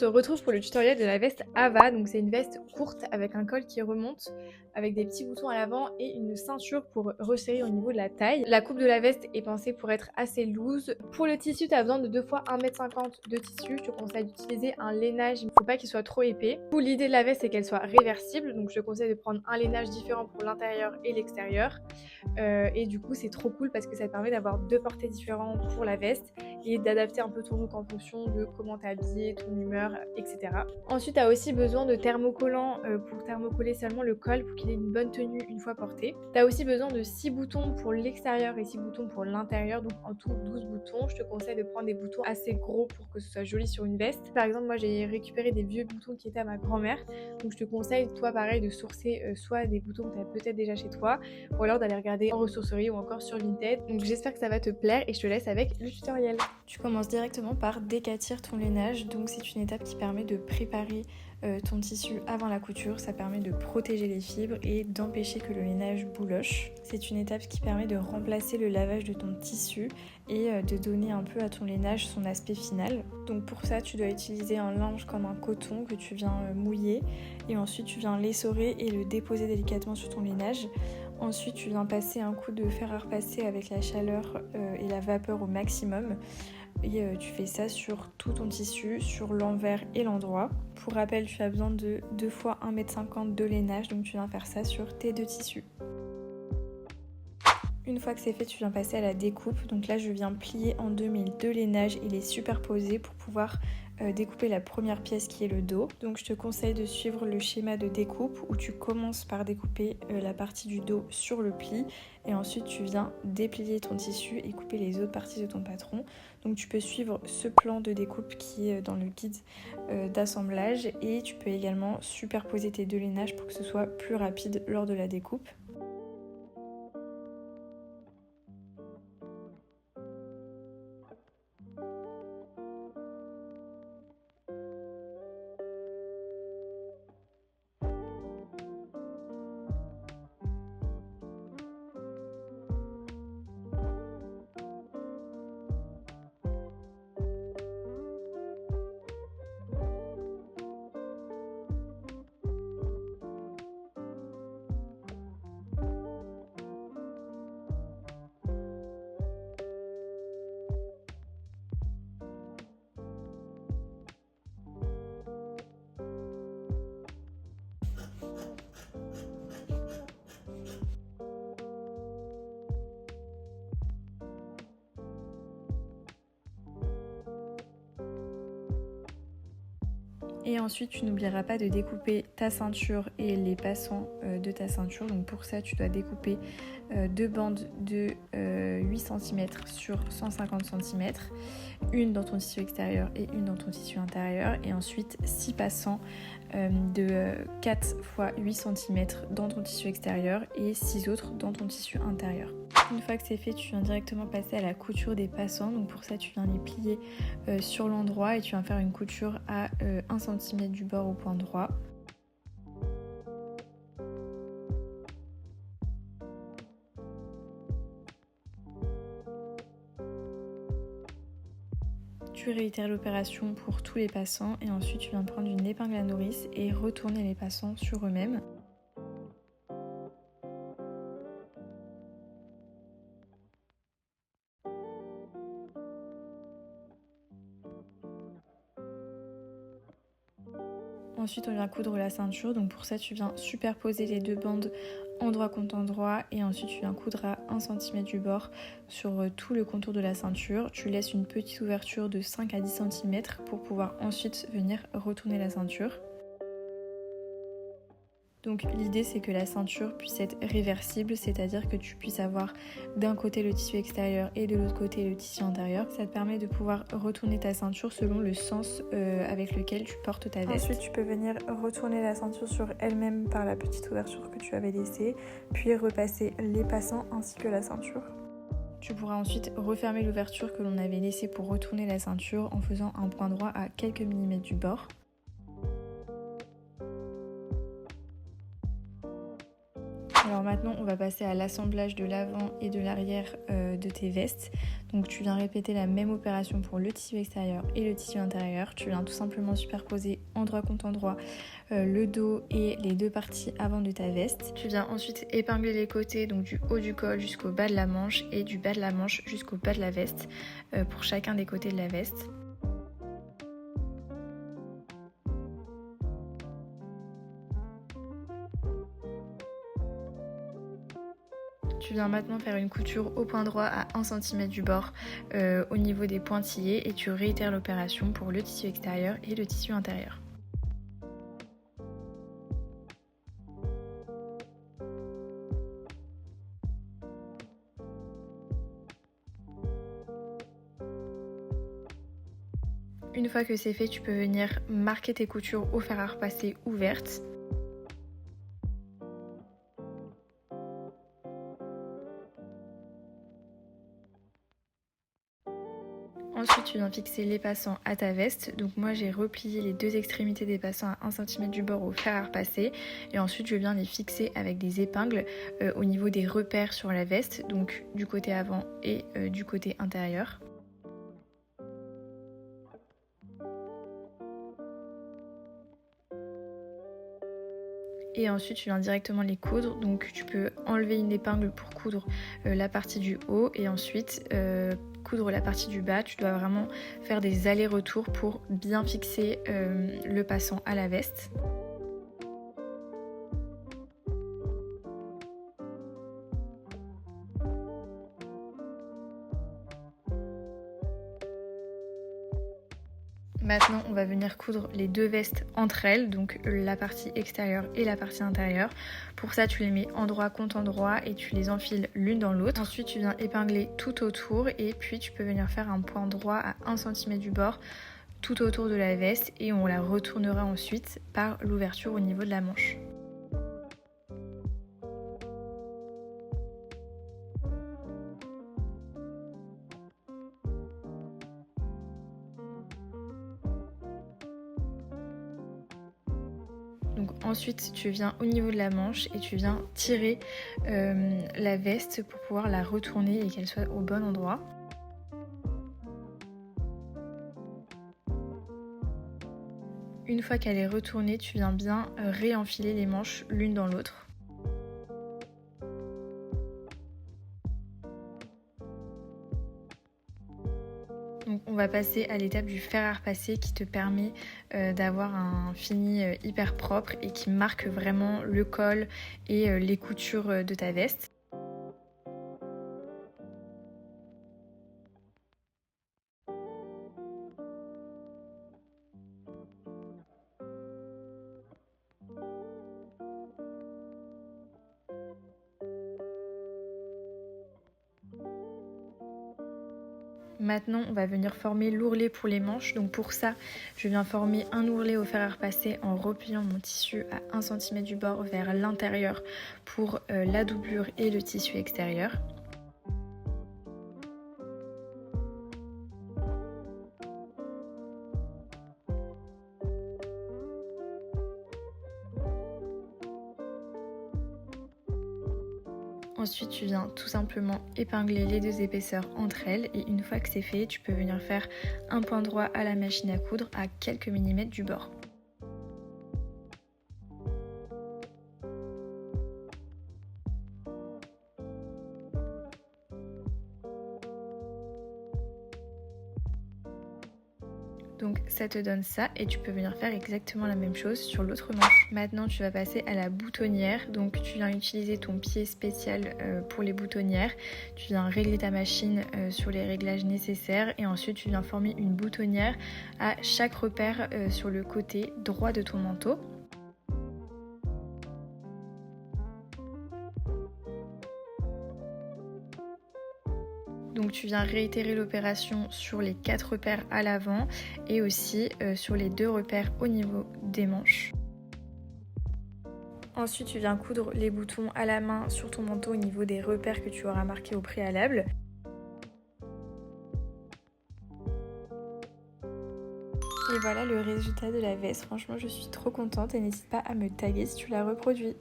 se retrouve pour le tutoriel de la veste Ava. Donc c'est une veste courte avec un col qui remonte, avec des petits boutons à l'avant et une ceinture pour resserrer au niveau de la taille. La coupe de la veste est pensée pour être assez loose. Pour le tissu, tu as besoin de 2 fois 1,50 m de tissu. Je te conseille d'utiliser un lainage, il ne faut pas qu'il soit trop épais. L'idée de la veste c'est qu'elle soit réversible, donc je te conseille de prendre un lainage différent pour l'intérieur et l'extérieur. Et du coup c'est trop cool parce que ça te permet d'avoir 2 portées différentes pour la veste et d'adapter un peu ton look en fonction de comment t'es habillée, ton humeur, etc. Ensuite, tu as aussi besoin de thermocollants pour thermocoller seulement le col pour qu'il ait une bonne tenue une fois porté. Tu as aussi besoin de 6 boutons pour l'extérieur et 6 boutons pour l'intérieur, donc en tout 12 boutons. Je te conseille de prendre des boutons assez gros pour que ce soit joli sur une veste. Par exemple, moi j'ai récupéré des vieux boutons qui étaient à ma grand-mère, donc je te conseille, toi pareil, de sourcer soit des boutons que tu as peut-être déjà chez toi, ou alors d'aller regarder en ressourcerie ou encore sur Vinted. Donc j'espère que ça va te plaire et je te laisse avec le tutoriel. Tu commences directement par décatir ton lainage, donc c'est une étape qui permet de préparer ton tissu avant la couture, ça permet de protéger les fibres et d'empêcher que le lainage bouloche. C'est une étape qui permet de remplacer le lavage de ton tissu et de donner un peu à ton lainage son aspect final. Donc pour ça, tu dois utiliser un linge comme un coton que tu viens mouiller et ensuite tu viens l'essorer et le déposer délicatement sur ton lainage. Ensuite, tu viens passer un coup de fer à repasser avec la chaleur et la vapeur au maximum. Et tu fais ça sur tout ton tissu, sur l'envers et l'endroit. Pour rappel, tu as besoin de 2 fois 1,50 m de lainage, donc tu viens faire ça sur tes 2 tissus. Une fois que c'est fait, tu viens passer à la découpe. Donc là, je viens plier en 2 mes 2 lainages et les superposer pour pouvoir découper la première pièce qui est le dos. Donc je te conseille de suivre le schéma de découpe où tu commences par découper la partie du dos sur le pli et ensuite tu viens déplier ton tissu et couper les autres parties de ton patron. Donc tu peux suivre ce plan de découpe qui est dans le guide d'assemblage et tu peux également superposer tes 2 lainages pour que ce soit plus rapide lors de la découpe. Et ensuite, tu n'oublieras pas de découper ta ceinture et les passants de ta ceinture. Donc pour ça, tu dois découper 2 bandes de 8 cm sur 150 cm, une dans ton tissu extérieur et une dans ton tissu intérieur. Et ensuite, 6 passants de 4 x 8 cm dans ton tissu extérieur et 6 autres dans ton tissu intérieur. Une fois que c'est fait, tu viens directement passer à la couture des passants. Donc pour ça, tu viens les plier sur l'endroit et tu viens faire une couture à 1 cm du bord au point droit. Tu réitères l'opération pour tous les passants et ensuite tu viens prendre une épingle à nourrice et retourner les passants sur eux-mêmes. Ensuite, on vient coudre la ceinture. Donc pour ça, tu viens superposer les 2 bandes endroit contre endroit et ensuite tu viens coudre à 1 cm du bord sur tout le contour de la ceinture. Tu laisses une petite ouverture de 5 à 10 cm pour pouvoir ensuite venir retourner la ceinture. Donc l'idée c'est que la ceinture puisse être réversible, c'est-à-dire que tu puisses avoir d'un côté le tissu extérieur et de l'autre côté le tissu intérieur. Ça te permet de pouvoir retourner ta ceinture selon le sens avec lequel tu portes ta veste. Ensuite tu peux venir retourner la ceinture sur elle-même par la petite ouverture que tu avais laissée, puis repasser les passants ainsi que la ceinture. Tu pourras ensuite refermer l'ouverture que l'on avait laissée pour retourner la ceinture en faisant un point droit à quelques millimètres du bord. Alors maintenant on va passer à l'assemblage de l'avant et de l'arrière de tes vestes. Donc tu viens répéter la même opération pour le tissu extérieur et le tissu intérieur. Tu viens tout simplement superposer endroit contre endroit le dos et les deux parties avant de ta veste. Tu viens ensuite épingler les côtés, donc du haut du col jusqu'au bas de la manche et du bas de la manche jusqu'au bas de la veste pour chacun des côtés de la veste. Tu viens maintenant faire une couture au point droit à 1 cm du bord au niveau des pointillés et tu réitères l'opération pour le tissu extérieur et le tissu intérieur. Une fois que c'est fait, tu peux venir marquer tes coutures au fer à repasser ouvertes. Ensuite, tu viens fixer les passants à ta veste. Donc moi, j'ai replié les deux extrémités des passants à 1 cm du bord au fer à repasser. Et ensuite, je viens les fixer avec des épingles au niveau des repères sur la veste, donc du côté avant et du côté intérieur. Et ensuite tu viens directement les coudre, donc tu peux enlever une épingle pour coudre la partie du haut et ensuite coudre la partie du bas. Tu dois vraiment faire des allers-retours pour bien fixer le passant à la veste. Maintenant, on va venir coudre les deux vestes entre elles, donc la partie extérieure et la partie intérieure. Pour ça, tu les mets endroit contre endroit et tu les enfiles l'une dans l'autre. Ensuite, tu viens épingler tout autour et puis tu peux venir faire un point droit à 1 cm du bord tout autour de la veste et on la retournera ensuite par l'ouverture au niveau de la manche. Donc ensuite tu viens au niveau de la manche et tu viens tirer la veste pour pouvoir la retourner et qu'elle soit au bon endroit. Une fois qu'elle est retournée, tu viens bien réenfiler les manches l'une dans l'autre. Donc on va passer à l'étape du fer à repasser qui te permet d'avoir un fini hyper propre et qui marque vraiment le col et les coutures de ta veste. Maintenant, on va venir former l'ourlet pour les manches. Donc pour ça, je viens former un ourlet au fer à repasser en repliant mon tissu à 1 cm du bord vers l'intérieur pour la doublure et le tissu extérieur. Ensuite, tu viens tout simplement épingler les deux épaisseurs entre elles et une fois que c'est fait, tu peux venir faire un point droit à la machine à coudre à quelques millimètres du bord. Donc ça te donne ça et tu peux venir faire exactement la même chose sur l'autre manche. Maintenant tu vas passer à la boutonnière. Donc tu viens utiliser ton pied spécial pour les boutonnières. Tu viens régler ta machine sur les réglages nécessaires et ensuite tu viens former une boutonnière à chaque repère sur le côté droit de ton manteau. Donc tu viens réitérer l'opération sur les 4 repères à l'avant et aussi sur les 2 repères au niveau des manches. Ensuite tu viens coudre les boutons à la main sur ton manteau au niveau des repères que tu auras marqués au préalable. Et voilà le résultat de la veste, franchement je suis trop contente et n'hésite pas à me taguer si tu la reproduis.